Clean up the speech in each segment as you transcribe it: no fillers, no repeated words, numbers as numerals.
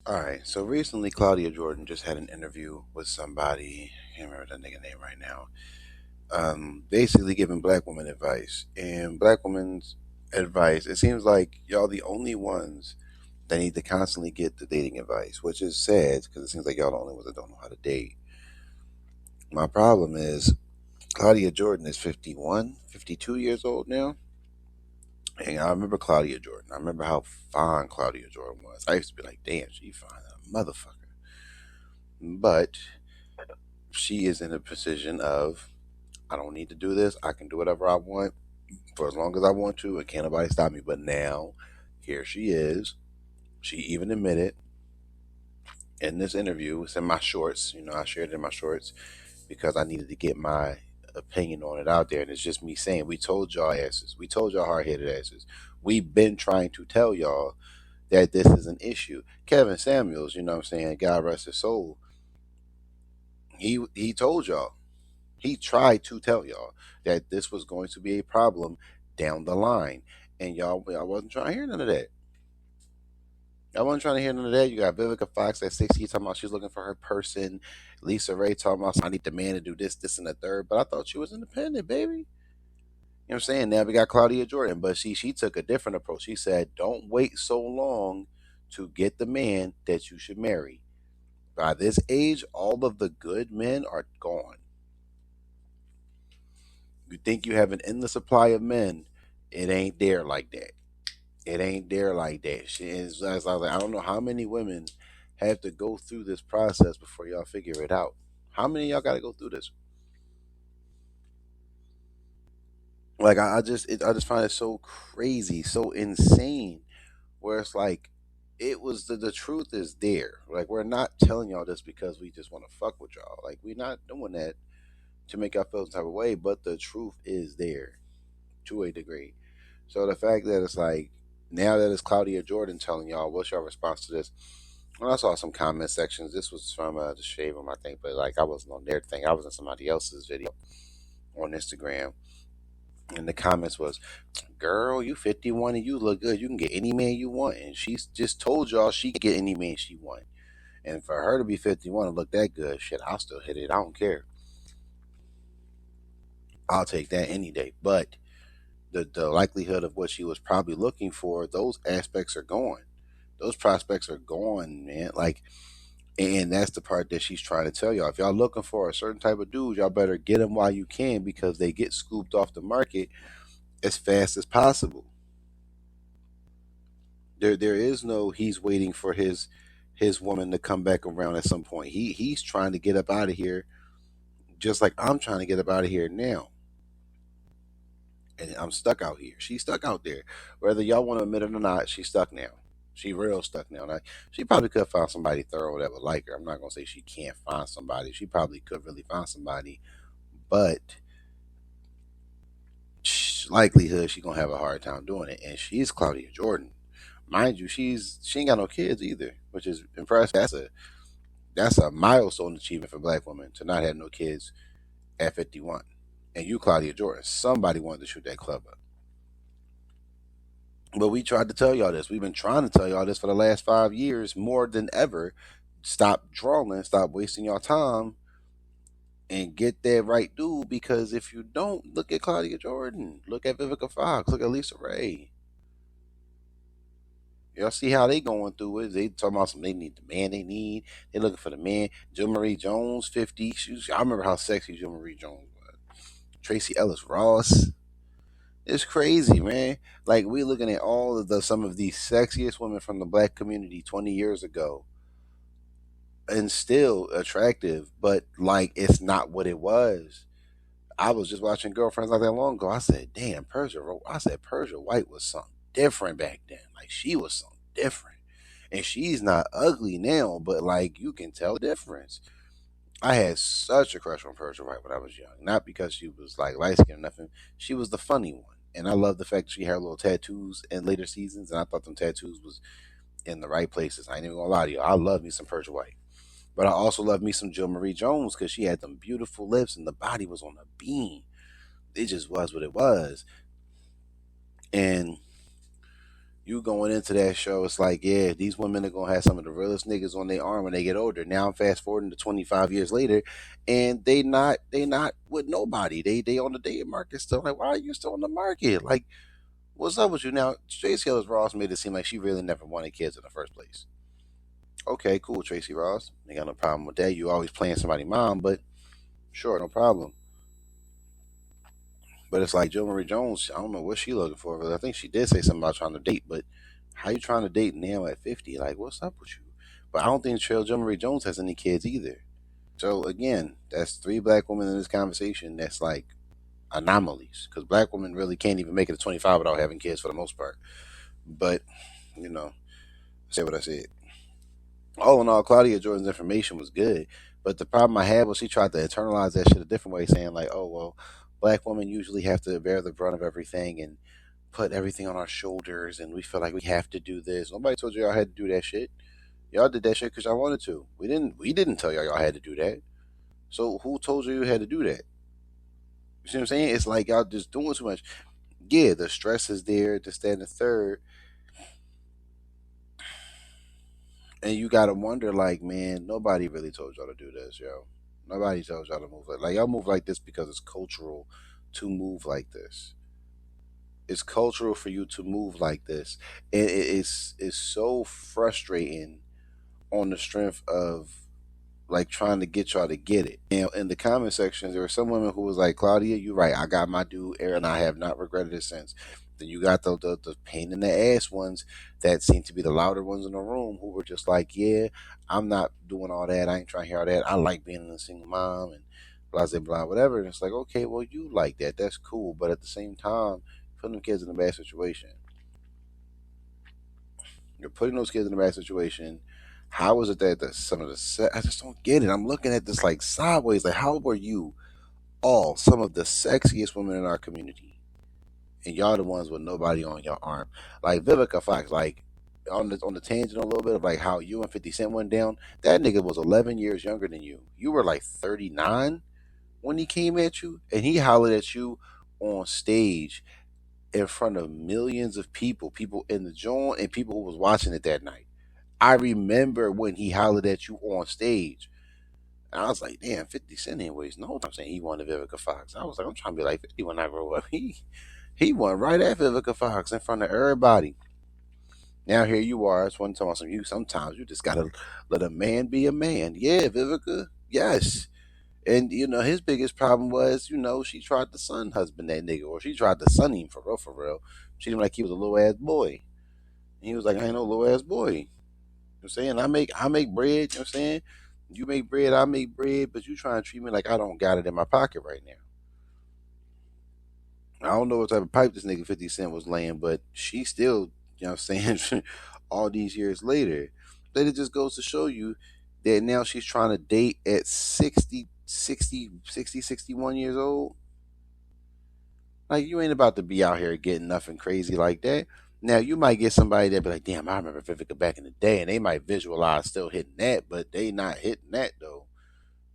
All right. So recently, Claudia Jordan just had an interview with somebody. I can't remember that nigga name right now. Basically giving black women advice, and black women's advice. It seems like y'all the only ones that need to constantly get the dating advice, which is sad because it seems like y'all the only ones that don't know how to date. My problem is Claudia Jordan is 51, 52 years old now. And I remember Claudia Jordan. I remember how fine Claudia Jordan was. I used to be like, damn, she fine, a motherfucker. But she is in a position of I don't need to do this. I can do whatever I want for as long as I want to, and can't nobody stop me. But now, here she is. She even admitted in this interview, it's in my shorts. I shared it in my shorts because I needed to get my opinion on it out there. And it's just me saying, we told y'all asses, we told y'all hard headed asses. We've been trying to tell y'all that this is an issue. Kevin Samuels, what I'm saying, God rest his soul, he told y'all. He tried to tell y'all that this was going to be a problem down the line. And y'all wasn't trying to hear none of that. I wasn't trying to hear none of that. You got Vivica Fox at 60 talking about she's looking for her person. Lisa Ray talking about I need the man to do this, this, and the third. But I thought she was independent, baby. You know what I'm saying? Now we got Claudia Jordan. But she took a different approach. She said, don't wait so long to get the man that you should marry. By this age, all of the good men are gone. You think you have an endless supply of men. It ain't there like that. It ain't there like that. She is, as I was like, I don't know how many women have to go through this process before y'all figure it out. How many of y'all got to go through this? Like I just find it so crazy, so insane. Where it's like, it was the truth is there. Like we're not telling y'all this because we just want to fuck with y'all. Like we're not doing that to make y'all feel some type of way. But the truth is there to a degree. So the fact that it's like now that it's Claudia Jordan telling y'all, what's your response to this? Well, I saw some comment sections. This was from the Shade Room, I think, but like I wasn't on their thing. I was in somebody else's video on Instagram, and the comments was, "Girl, you 51 and you look good. You can get any man you want." And she's just told y'all she can get any man she want. And for her to be 51 and look that good, shit, I'll still hit it. I don't care. I'll take that any day. But the likelihood of what she was probably looking for, those aspects are gone. Those prospects are gone, man. Like, and that's the part that she's trying to tell y'all. If y'all looking for a certain type of dude, y'all better get them while you can because they get scooped off the market as fast as possible. There is no he's waiting for his woman to come back around at some point. He's trying to get up out of here, just like I'm trying to get up out of here now. And I'm stuck out here. She's stuck out there. Whether y'all want to admit it or not, she's stuck now. She real stuck now. Now she probably could find somebody thorough that would like her. I'm not gonna say she can't find somebody. She probably could really find somebody, but likelihood she gonna have a hard time doing it. And she's Claudia Jordan, mind you. She ain't got no kids either, which is impressive. That's a milestone achievement for black women to not have no kids at 51. And you, Claudia Jordan, somebody wanted to shoot that club up. But we tried to tell y'all this. We've been trying to tell y'all this for the last 5 years more than ever. Stop drawing, stop wasting your time, and get that right dude. Because if you don't, look at Claudia Jordan, look at Vivica Fox, look at Lisa Ray. Y'all see how they going through it. They talking about some they need the man they need. They looking for the man. Jill Marie Jones, 50. I remember how sexy Jill Marie Jones was. Tracy Ellis Ross. It's crazy, man. Like we looking at all of the some of the sexiest women from the black community 20 years ago and still attractive, but like it's not what it was. I was just watching Girlfriends not that long ago. I said, damn, I said Persia White was something different back then. Like she was something different. And she's not ugly now, but like you can tell the difference. I had such a crush on Persia White when I was young. Not because she was like light skinned or nothing. She was the funny one. And I love the fact that she had little tattoos in later seasons, and I thought them tattoos was in the right places. I ain't even gonna lie to you. I love me some Persia White. But I also love me some Jill Marie Jones because she had them beautiful lips and the body was on a beam. It just was what it was. And You going into that show, it's like, yeah, these women are gonna have some of the realest niggas on their arm when they get older. Now I'm fast forwarding to 25 years later, and they not with nobody. They on the dating market still. Like, why are you still on the market? Like, what's up with you now? Tracy Ellis Ross made it seem like she really never wanted kids in the first place. Okay, cool, Tracy Ross. Ain't got no problem with that. You always playing somebody's mom, but sure, no problem. But it's like Jill Marie Jones. I don't know what she looking for. But I think she did say something about trying to date. But how you trying to date now at 50? Like, what's up with you? But I don't think Jill Marie Jones has any kids either. So again, that's three black women in this conversation. That's like anomalies because black women really can't even make it to 25 without having kids for the most part. But you know, say what I said. All in all, Claudia Jordan's information was good, but the problem I had was she tried to internalize that shit a different way, saying like, "Oh well, black women usually have to bear the brunt of everything and put everything on our shoulders, and we feel like we have to do this." Nobody told you y'all had to do that shit. Y'all did that shit because y'all wanted to. We didn't. We didn't tell y'all had to do that. So who told you you had to do that? You see what I'm saying? It's like y'all just doing too much. Yeah, the stress is there. To stand the third, and you gotta wonder, like, man, nobody really told y'all to do this, yo. Nobody tells y'all to move like y'all move like this because it's cultural to move like this. It's cultural for you to move like this, and it's so frustrating on the strength of like trying to get y'all to get it. And in the comment sections, there were some women who was like, Claudia, you're right. I got my due air and I have not regretted it since. Then you got the pain in the ass ones that seem to be the louder ones in the room who were just like, yeah, I'm not doing all that. I ain't trying to hear all that. I like being a single mom and blah, blah, blah, whatever. And it's like, okay, well, you like that. That's cool. But at the same time, putting them kids in a bad situation. You're putting those kids in a bad situation. How is it that some of the I just don't get it. I'm looking at this like sideways. Like, how were you all some of the sexiest women in our community, and y'all the ones with nobody on your arm? Like Vivica Fox. Like on the tangent a little bit of like how you and 50 Cent went down. That nigga was 11 years younger than you. You were like 39 when he came at you, and he hollered at you on stage in front of millions of people, people in the joint, and people who was watching it that night. I remember when he hollered at you on stage. And I was like, damn, 50 Cent ain't waste no time saying he wanted Vivica Fox. I was like, I'm trying to be like 50 when I grow up. He went right at Vivica Fox in front of everybody. Now here you are. It's one time some you sometimes you just gotta let a man be a man. Yeah, Vivica, yes. And his biggest problem was, she tried to son husband that nigga, or she tried to son him for real, for real. She didn't like he was a little ass boy. And he was like, I ain't no little ass boy. I'm saying I make bread, you know what I'm saying? You make bread, I make bread, but you trying to treat me like I don't got it in my pocket right now. I don't know what type of pipe this nigga 50 Cent was laying, but she still, you know what I'm saying, all these years later. But it just goes to show you that now she's trying to date at 61 years old. Like, you ain't about to be out here getting nothing crazy like that. Now, you might get somebody that be like, damn, I remember Vivica back in the day, and they might visualize still hitting that, but they not hitting that, though.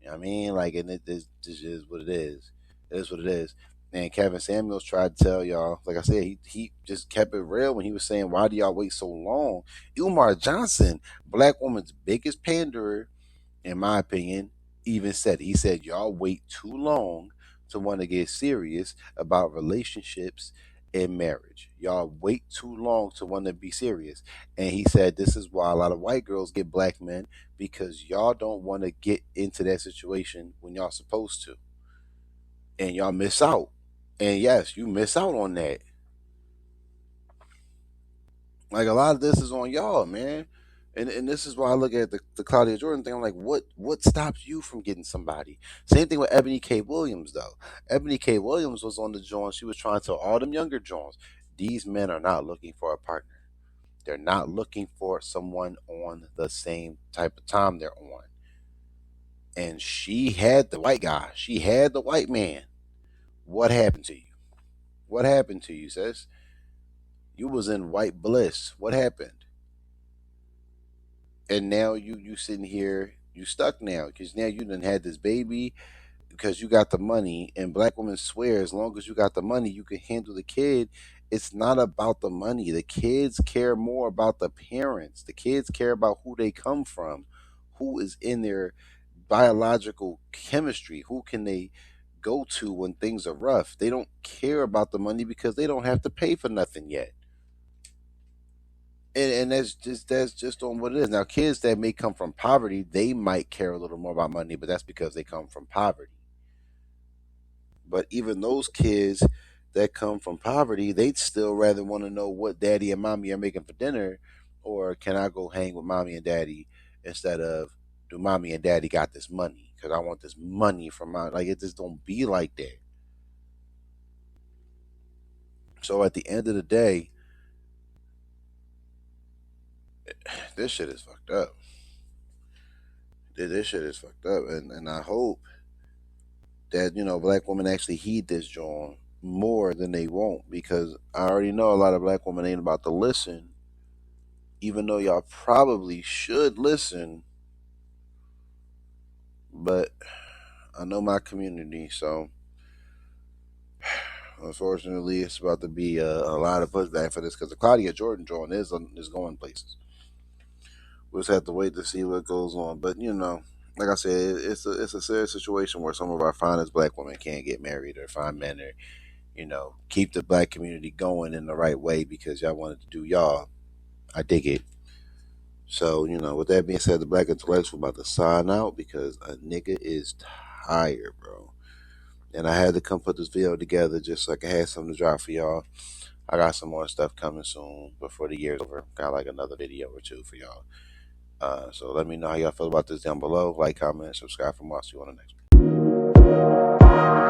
You know what I mean? Like, and this is what it is. It is what it is. And Kevin Samuels tried to tell y'all, like I said, he just kept it real when he was saying, why do y'all wait so long? Umar Johnson, black woman's biggest panderer, in my opinion, even said, he said, y'all wait too long to want to get serious about relationships and marriage. Y'all wait too long to want to be serious. And he said, this is why a lot of white girls get black men, because y'all don't want to get into that situation when y'all supposed to. And y'all miss out. And yes, you miss out on that. Like, a lot of this is on y'all, man. And this is why I look at the Claudia Jordan thing. I'm like, what stops you from getting somebody? Same thing with Ebony K. Williams, though. Ebony K. Williams was on the joint. She was trying to all them younger joints. These men are not looking for a partner. They're not looking for someone on the same type of time they're on. And she had the white guy. She had the white man. What happened to you? What happened to you, sis? You was in white bliss. What happened? And now you sitting here, you stuck now because now you done had this baby because you got the money. And black women swear as long as you got the money, you can handle the kid. It's not about the money. The kids care more about the parents. The kids care about who they come from, who is in their biological chemistry, who can they go to when things are rough. They don't care about the money because they don't have to pay for nothing yet. And that's just on what it is. Now, kids that may come from poverty, they might care a little more about money, but that's because they come from poverty. But even those kids that come from poverty, they'd still rather want to know what daddy and mommy are making for dinner, or can I go hang with mommy and daddy instead of do mommy and daddy got this money? Because I want this money from my, like, it just don't be like that. So at the end of the day, this shit is fucked up. This shit is fucked up, and I hope that black women actually heed this, John, more than they won't, because I already know a lot of black women ain't about to listen, even though y'all probably should listen. But I know my community, so unfortunately, it's about to be a lot of pushback for this because the Claudia Jordan drawing is going places. We'll just have to wait to see what goes on. But like I said, it's a serious situation where some of our finest black women can't get married or find men or keep the black community going in the right way because y'all wanted to do y'all. I dig it. So, with that being said, the black intellectual about to sign out because a nigga is tired, bro. And I had to come put this video together just so I could have something to drop for y'all. I got some more stuff coming soon before the year's over. Got like another video or two for y'all. So let me know how y'all feel about this down below. Like, comment, subscribe for more. See you on the next one.